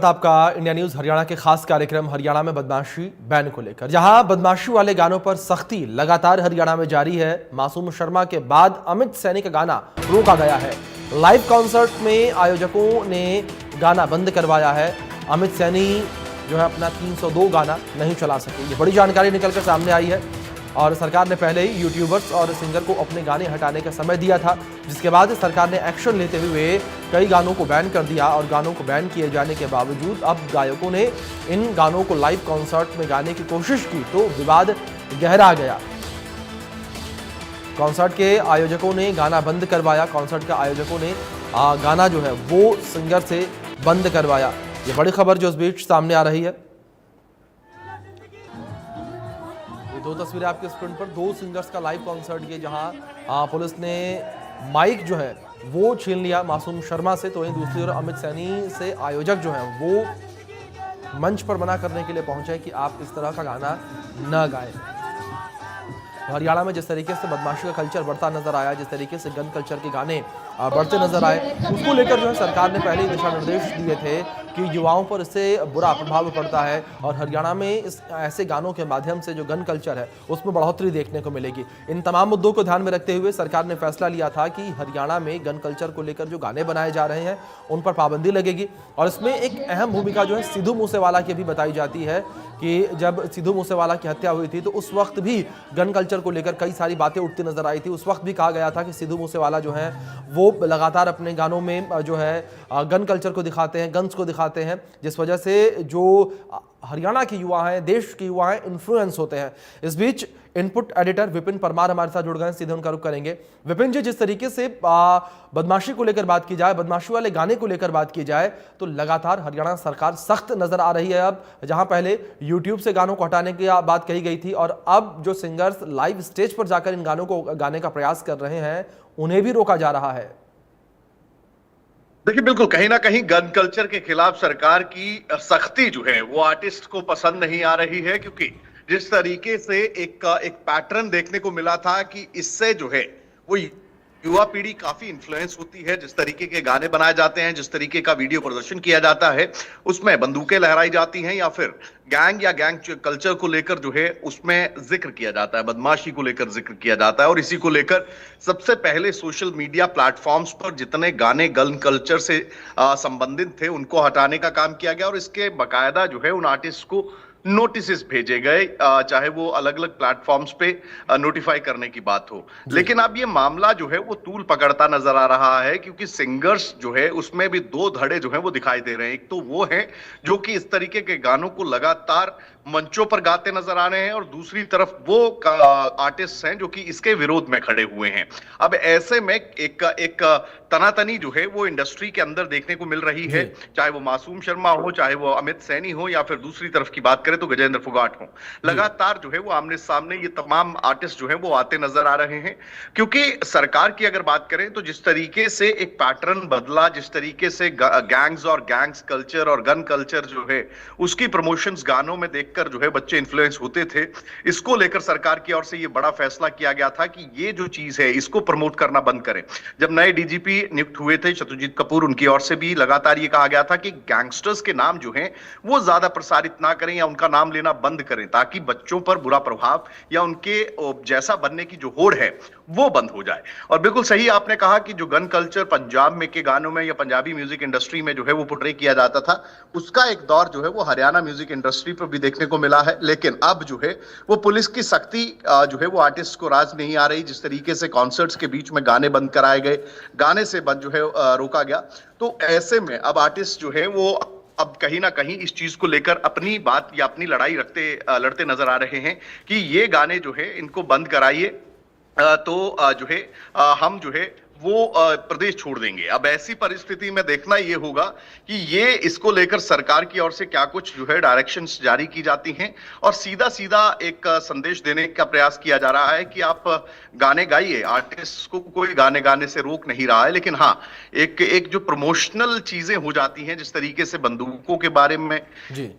आपका India news Haryana के खास कार्यक्रम हरियाणा में बदमाशी बैन को लेकर, जहां बदमाशी वाले गानों पर सख्ती लगातार हरियाणा में जारी है। मासूम शर्मा के बाद अमित सैनी का गाना रोका गया है। लाइव कॉन्सर्ट में आयोजकों ने गाना बंद करवाया है। अमित सैनी जो है अपना 302 गाना नहीं चला सके। ये बड़ी जानकारी निकलकर सामने आई है और सरकार ने पहले ही यूट्यूबर्स और सिंगर को अपने गाने हटाने का समय दिया था, जिसके बाद सरकार ने एक्शन लेते हुए कई गानों को बैन कर दिया। और गानों को बैन किए जाने के बावजूद अब गायकों ने इन गानों को लाइव कॉन्सर्ट में गाने की कोशिश की तो विवाद गहरा गया। कॉन्सर्ट के आयोजकों ने गाना बंद करवाया। कॉन्सर्ट के आयोजकों ने गाना जो है वो सिंगर से बंद करवाया। ये बड़ी खबर जो इस बीच सामने आ रही है। दो तस्वीरें आपके स्क्रीन पर, दो सिंगर्स का लाइव कॉन्सर्ट किए, जहां पुलिस ने माइक जो है वो छीन लिया मासूम शर्मा से, तो वहीं दूसरी ओर अमित सैनी से आयोजक जो है वो मंच पर मना करने के लिए पहुंचे कि आप इस तरह का गाना न गाएं। हरियाणा में जिस तरीके से बदमाशी का कल्चर बढ़ता नजर आया, जिस तरीके से गन कल्चर के गाने बढ़ते नजर आए, उसको लेकर जो है सरकार ने पहले ही दिशा निर्देश दिए थे कि युवाओं पर इससे बुरा प्रभाव पड़ता है और हरियाणा में इस ऐसे गानों के माध्यम से जो गन कल्चर है उसमें बढ़ोतरी देखने को मिलेगी। इन तमाम मुद्दों को ध्यान में रखते हुए सरकार ने फैसला लिया था कि हरियाणा में गन कल्चर को लेकर जो गाने बनाए जा रहे हैं उन पर पाबंदी लगेगी। और इसमें एक अहम भूमिका जो है सिद्धू मूसेवाला की भी बताई जाती है कि जब सिद्धू मूसेवाला की हत्या हुई थी तो उस वक्त भी गन कल्चर को लेकर कई सारी बातें उठती नजर आई थी। उस वक्त भी कहा गया था कि सिद्धू मूसेवाला जो है वो लगातार अपने गानों में जो है गन कल्चर को दिखाते हैं, गन्स को दिखाते हैं, जिस वजह से जो हरियाणा के युवा हैं, देश के युवा हैं, इन्फ्लुएंस होते हैं। इस बीच इनपुट एडिटर विपिन परमार हमारे साथ जुड़ गए हैं, सीधे उनका रुख करेंगे। विपिन जी, जिस तरीके से बदमाशी को लेकर बात की जाए, बदमाशी वाले गाने को लेकर बात की जाए, तो लगातार हरियाणा सरकार सख्त नजर आ रही है। अब जहां पहले यूट्यूब से गानों को हटाने की बात कही गई थी और अब जो सिंगर्स लाइव स्टेज पर जाकर इन गानों को गाने का प्रयास कर रहे हैं उन्हें भी रोका जा रहा है। देखिए, बिल्कुल कहीं ना कहीं गन कल्चर के खिलाफ सरकार की सख्ती जो है वो आर्टिस्ट को पसंद नहीं आ रही है, क्योंकि जिस तरीके से एक पैटर्न देखने को मिला था कि इससे जो है वो युवा पीढ़ी काफी इन्फ्लुएंस होती है। जिस तरीके के गाने बनाए जाते हैं, जिस तरीके का वीडियो प्रदर्शन किया जाता है, उसमें बंदूकें लहराई जाती हैं या फिर गैंग या गैंग कल्चर को लेकर जो है उसमें जिक्र किया जाता है, बदमाशी को लेकर जिक्र किया जाता है। और इसी को लेकर सबसे पहले सोशल मीडिया प्लेटफॉर्म्स पर जितने गाने गन कल्चर से संबंधित थे उनको हटाने का काम किया गया और इसके बकायदा जो है उन आर्टिस्ट को नोटिस भेजे गए, चाहे वो अलग अलग प्लेटफॉर्म्स पे नोटिफाई करने की बात हो। लेकिन अब ये मामला जो है वो तूल पकड़ता नजर आ रहा है, क्योंकि सिंगर्स जो है उसमें भी दो धड़े जो है वो दिखाई दे रहे हैं। एक तो वो है जो कि इस तरीके के गानों को लगातार मंचों पर गाते नजर आ रहे हैं और दूसरी तरफ वो आर्टिस्ट हैं जो कि इसके विरोध में खड़े हुए हैं। अब ऐसे में एक तनातनी जो है वो इंडस्ट्री के अंदर देखने को मिल रही है, चाहे वो मासूम शर्मा हो, चाहे वो अमित सैनी हो, या फिर दूसरी तरफ की बात करें तो गजेंद्र फोगाट हो। लगातार जो है वो आमने सामने ये तमाम आर्टिस्ट जो है वो आते नजर आ रहे हैं। क्योंकि सरकार की अगर बात करें तो जिस तरीके से एक पैटर्न बदला, जिस तरीके से गैंग्स और गैंग्स कल्चर और गन कल्चर जो है उसकी प्रमोशंस गानों में देखकर जो है बच्चे इन्फ्लुएंस होते थे, इसको लेकर सरकार की ओर से ये बड़ा फैसला किया गया था कि ये जो चीज है इसको प्रमोट करना बंद करें। जब नए डीजीपी नियुक्त हुए थे शत्रुजीत कपूर, उनकी ओर से भी लगातार ये कहा गया था कि गैंगस्टर्स के नाम जो हैं वो ज्यादा प्रसारित ना करें या उनका नाम लेना बंद करें, ताकि बच्चों पर बुरा प्रभाव या उनके जैसा बनने की जो होड़ है वो बंद हो जाए। और बिल्कुल सही आपने कहा कि जो गन कल्चर पंजाब में के गानों में या पंजाबी म्यूजिक इंडस्ट्री में जो है वो पोर्ट्रे किया जाता था, उसका एक दौर जो है वो हरियाणा म्यूजिक इंडस्ट्री पर भी देखने को मिला है। लेकिन अब जो है वो पुलिस की सख्ती जो है वो आर्टिस्ट को राज नहीं आ रही। जिस तरीके से कॉन्सर्ट्स के बीच में गाने बंद कराए गए, गाने से बंद जो है रोका गया, तो ऐसे में अब आर्टिस्ट जो है वो अब कहीं ना कहीं इस चीज को लेकर अपनी बात या अपनी लड़ाई लड़ते नजर आ रहे हैं कि ये गाने जो है इनको बंद कराइए, तो जो है हम जो है वो प्रदेश छोड़ देंगे। अब ऐसी परिस्थिति में देखना ये होगा कि ये इसको लेकर सरकार की ओर से क्या कुछ जो है डायरेक्शंस जारी की जाती हैं और सीधा सीधा एक संदेश देने का प्रयास किया जा रहा है कि आप गाने गाइए, आर्टिस्ट को कोई गाने गाने से रोक नहीं रहा है। लेकिन हाँ, एक जो प्रमोशनल चीजें हो जाती हैं, जिस तरीके से बंदूकों के बारे में जी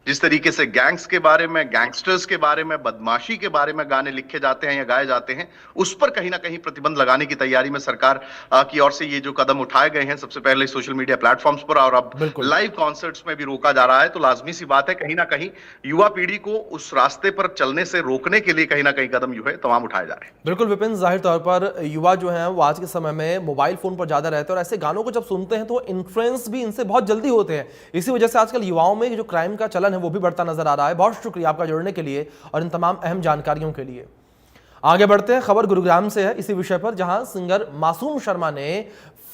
जिस तरीके से गैंग्स के बारे में, गैंगस्टर्स के बारे में, बदमाशी के बारे में गाने लिखे जाते हैं या गाए जाते हैं, उस पर कहीं ना कहीं प्रतिबंध लगाने की तैयारी में सरकार की ओर से ये जो कदम उठाए गए हैं, सबसे पहले सोशल मीडिया प्लेटफॉर्म्स पर और अब बिल्कुल। लाइव कॉन्सर्ट्स में भी रोका जा रहा है, तो लाजमी सी बात है कहीं ना कहीं युवा पीढ़ी को उस रास्ते पर चलने से रोकने के लिए कहीं ना कहीं कदम जो है तमाम उठाए जा रहे हैं। बिल्कुल विपिन, जाहिर तौर पर युवा जो हैं वो आज के समय में मोबाइल फोन पर ज्यादा रहते हैं और ऐसे गानों को जब सुनते हैं तो इन्फ्लुएंस भी इनसे बहुत जल्दी होते हैं। इसी वजह से आजकल युवाओं में जो क्राइम का चलन है वो भी बढ़ता नजर आ रहा है। बहुत शुक्रिया आपका जुड़ने के लिए और इन तमाम अहम जानकारियों के लिए। आगे बढ़ते हैं, खबर गुरुग्राम से है इसी विषय पर, जहां सिंगर मासूम शर्मा ने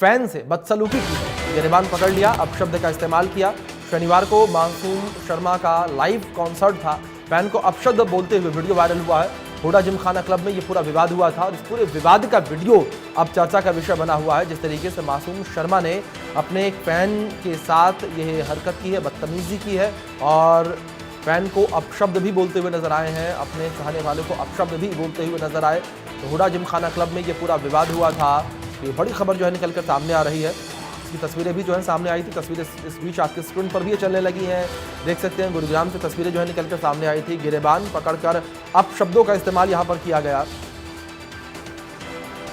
फैन से बदसलूकी की, गिरेबान पकड़ लिया, अपशब्द का इस्तेमाल किया। शनिवार को मासूम शर्मा का लाइव कॉन्सर्ट था, फैन को अपशब्द बोलते हुए वीडियो वायरल हुआ है। हुडा जिमखाना क्लब में ये पूरा विवाद हुआ था और इस पूरे विवाद का वीडियो अब चर्चा का विषय बना हुआ है। जिस तरीके से मासूम शर्मा ने अपने एक फैन के साथ यह हरकत की है, बदतमीजी की है और फैन को अपशब्द भी बोलते हुए नजर आए हैं, अपने चाहने वाले को अपशब्द भी बोलते हुए नजर आए। तो हुडा जिमखाना क्लब में ये पूरा विवाद हुआ था। ये बड़ी खबर जो है निकलकर सामने आ रही है, इसकी तस्वीरें भी जो है सामने आई थी। तस्वीरें इस बीच आपके स्क्रीन पर भी ये चलने लगी हैं, देख सकते हैं। गुरुग्राम से तस्वीरें जो है निकलकर सामने आई थी, गिरेबान पकड़कर अपशब्दों का इस्तेमाल यहाँ पर किया गया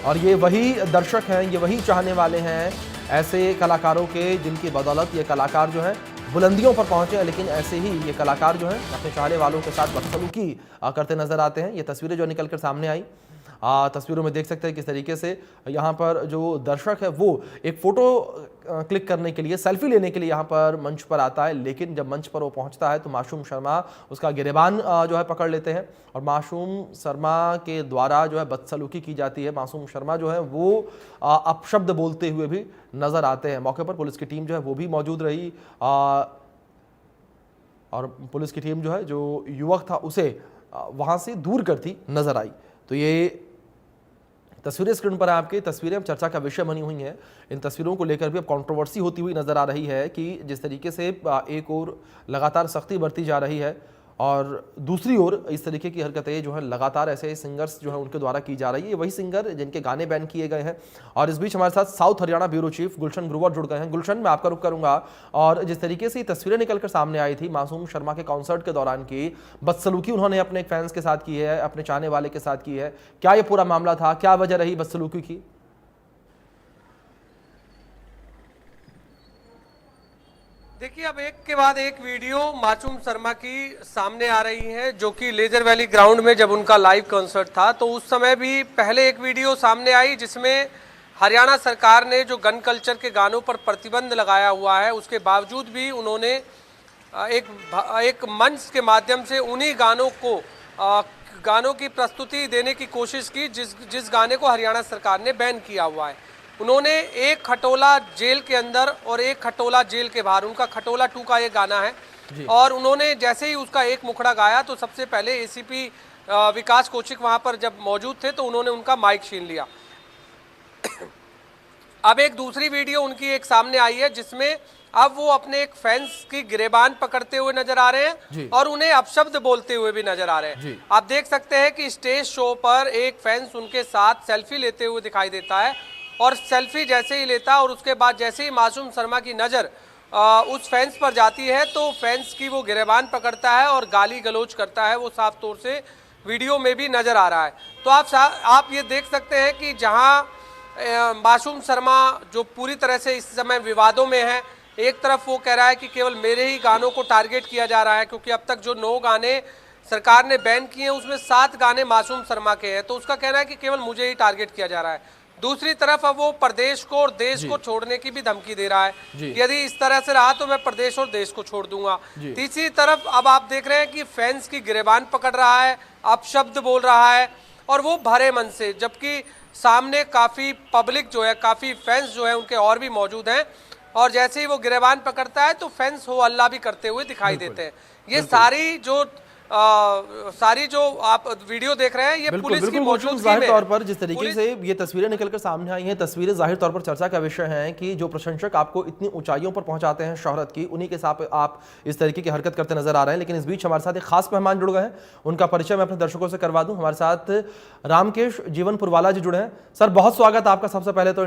और ये वही दर्शक हैं, ये वही चाहने वाले हैं ऐसे कलाकारों के, जिनकी बदौलत ये कलाकार जो है बुलंदियों पर पहुंचे हैं। लेकिन ऐसे ही ये कलाकार जो हैं अपने चाहने वालों के साथ बदसलूकी करते नजर आते हैं। ये तस्वीरें जो निकलकर सामने आई, तस्वीरों में देख सकते हैं किस तरीके से यहाँ पर जो दर्शक है वो एक फोटो क्लिक करने के लिए, सेल्फी लेने के लिए यहाँ पर मंच पर आता है। लेकिन जब मंच पर वो पहुँचता है तो मासूम शर्मा उसका गिरेबान जो है पकड़ लेते हैं और मासूम शर्मा के द्वारा जो है बदसलूकी की जाती है। मासूम शर्मा जो है वो अपशब्द बोलते हुए भी नजर आते हैं। मौके पर पुलिस की टीम जो है वो भी मौजूद रही और पुलिस की टीम जो है जो युवक था उसे वहाँ से दूर करती नजर आई। तो ये तस्वीरें स्क्रीन पर आपकी तस्वीरें अब चर्चा का विषय बनी हुई हैं। इन तस्वीरों को लेकर भी अब कंट्रोवर्सी होती हुई नजर आ रही है कि जिस तरीके से एक ओर लगातार सख्ती बरती जा रही है और दूसरी ओर इस तरीके की हरकतें जो है लगातार ऐसे सिंगर्स जो है उनके द्वारा की जा रही है। ये वही सिंगर जिनके गाने बैन किए गए हैं। और इस बीच हमारे साथ south Haryana bureau chief Gulshan Grover जुड़ गए हैं। गुलशन, मैं आपका रुख करूंगा और जिस तरीके से ये तस्वीरें निकलकर सामने आई थी मासूम शर्मा के कॉन्सर्ट के दौरान की बदसलूकी उन्होंने अपने फैंस के साथ की है, अपने चाहने वाले के साथ की है, क्या ये पूरा मामला था, क्या वजह रही बदसलूकी की? देखिए, अब एक के बाद एक वीडियो मासूम शर्मा की सामने आ रही है, जो कि लेजर वैली ग्राउंड में जब उनका लाइव कॉन्सर्ट था तो उस समय भी पहले एक वीडियो सामने आई जिसमें हरियाणा सरकार ने जो गन कल्चर के गानों पर प्रतिबंध लगाया हुआ है उसके बावजूद भी उन्होंने एक मंच के माध्यम से उन्हीं गानों की प्रस्तुति देने की कोशिश की जिस गाने को हरियाणा सरकार ने बैन किया हुआ है। उन्होंने एक खटोला जेल के अंदर और एक खटोला जेल के बाहर, उनका खटोला 2 का ये गाना है और उन्होंने जैसे ही उसका एक मुखड़ा गाया तो सबसे पहले एसीपी विकास कौशिक वहां पर जब मौजूद थे तो उन्होंने उनका माइक छीन लिया। अब एक दूसरी वीडियो उनकी एक सामने आई है जिसमें अब वो अपने एक फैंस की गिरेबान पकड़ते हुए नजर आ रहे हैं और उन्हें अपशब्द बोलते हुए भी नजर आ रहे हैं। आप देख सकते हैं कि स्टेज शो पर एक फैंस उनके साथ सेल्फी लेते हुए दिखाई देता है और सेल्फी जैसे ही लेता और उसके बाद जैसे ही मासूम शर्मा की नज़र उस फैंस पर जाती है तो फैंस की वो गिरेबान पकड़ता है और गाली गलौज करता है। वो साफ तौर से वीडियो में भी नज़र आ रहा है। तो आप ये देख सकते हैं कि जहां मासूम शर्मा जो पूरी तरह से इस समय विवादों में है, एक तरफ वो कह रहा है कि केवल मेरे ही गानों को टारगेट किया जा रहा है क्योंकि अब तक जो 9 गाने सरकार ने बैन किए हैं उसमें 7 गाने मासूम शर्मा के हैं, तो उसका कहना है कि केवल मुझे ही टारगेट किया जा रहा है। दूसरी तरफ अब वो प्रदेश को और देश को छोड़ने की भी धमकी दे रहा है, यदि इस तरह से रहा तो मैं प्रदेश और देश को छोड़ दूंगा। तीसरी तरफ अब आप देख रहे हैं कि फैंस की गिरेबान पकड़ रहा है, अपशब्द बोल रहा है और वो भरे मन से, जबकि सामने काफी पब्लिक जो है, काफी फैंस जो है उनके और भी मौजूद हैं और जैसे ही वो गिरेबान पकड़ता है तो फैंस हो अल्लाह भी करते हुए दिखाई देते हैं। ये सारी जो आप वीडियो देख रहे हैं ये पुलिस की मौजूदगी जाहिर में तौर पर जिस तरीके से ये तस्वीरें निकलकर सामने आई हैं, तस्वीरें जाहिर तौर पर चर्चा का विषय हैं कि जो प्रशंसक आपको इतनी ऊंचाइयों पर पहुंचाते हैं शोहरत की, उन्हीं के साथ आप इस तरीके की हरकत करते नजर आ रहे हैं। लेकिन इस बीच हमारे साथ एक खास मेहमान जुड़ गए हैं, उनका परिचय मैं अपने दर्शकों से करवा दूं। हमारे साथ रामकेश जीवनपुरवाला जी जुड़े हैं। सर, बहुत स्वागत आपका सबसे पहले तो